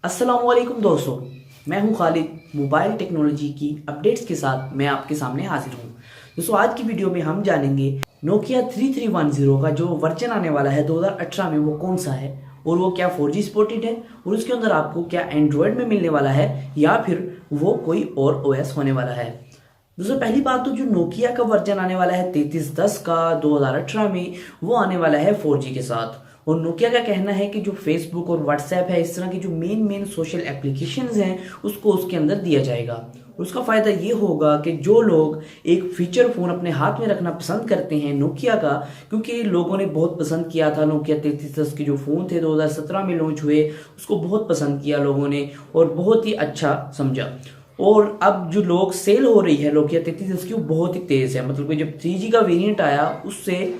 अस्सलामुअलैकुम दोस्तों, मैं हूं खालिद। मोबाइल टेक्नोलॉजी की अपडेट्स के साथ मैं आपके सामने हाजिर हूं। दोस्तों, आज की वीडियो में हम जानेंगे नोकिया 3310 का जो वर्जन आने वाला है 2018 में वो कौन सा है और वो क्या 4G सपोर्टेड है और उसके अंदर आपको क्या एंड्रॉयड में मिलने वाला है या फिर वो कोई और OS होने वाला है। दोस्तों, पहली बात तो जो नोकिया का वर्जन आने वाला है 3310 का 2018 में, वो आने वाला है 4G के साथ। और नोकिया का कहना है कि जो फेसबुक और व्हाट्सएप है, इस तरह की जो मेन मेन सोशल एप्लीकेशंस हैं, उसको उसके अंदर दिया जाएगा। उसका फायदा ये होगा कि जो लोग एक फीचर फोन अपने हाथ में रखना पसंद करते हैं नोकिया का, क्योंकि लोगों ने बहुत पसंद किया था नोकिया 3310 के जो फोन थे 2017 में लॉन्च हुए, उसको बहुत पसंद किया लोगों ने और बहुत ही अच्छा समझा। और अब जो लोग सेल हो रही है नोकिया 3310 की, वो बहुत ही तेज है। मतलब कि जब 3G का वेरिएंट आया उससे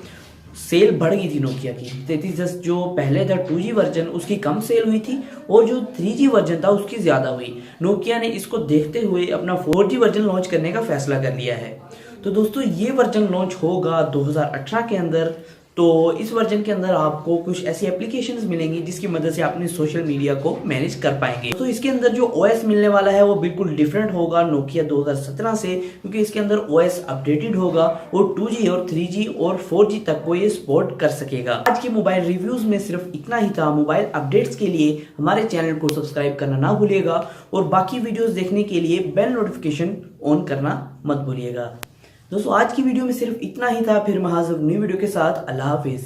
सेल बढ़ गई थी नोकिया की। 3310 जो पहले था 2G वर्जन, उसकी कम सेल हुई थी और जो 3G वर्जन था उसकी ज्यादा हुई। नोकिया ने इसको देखते हुए अपना 4G वर्जन लॉन्च करने का फैसला कर लिया है। तो दोस्तों, ये वर्जन लॉन्च होगा 2018 के अंदर। तो इस वर्जन के अंदर आपको कुछ ऐसी एप्लीकेशंस मिलेंगी जिसकी मदद से आप अपने सोशल मीडिया को मैनेज कर पाएंगे। तो इसके अंदर जो OS मिलने वाला है वो बिल्कुल डिफरेंट होगा नोकिया 2017 से, क्योंकि इसके अंदर OS अपडेटेड होगा और 2G और 3G और 4G तक को ये सपोर्ट कर सकेगा। आज के मोबाइल रिव्यूज में सिर्फ इतना ही था। मोबाइल अपडेट्स के लिए हमारे चैनल को सब्सक्राइब करना ना भूलिएगा और बाकी वीडियोस देखने के लिए बेल नोटिफिकेशन ऑन करना मत भूलिएगा। दोस्तों, आज की वीडियो में सिर्फ इतना ही था। फिर मैं हाजिर नई वीडियो के साथ। अल्लाह हाफिज।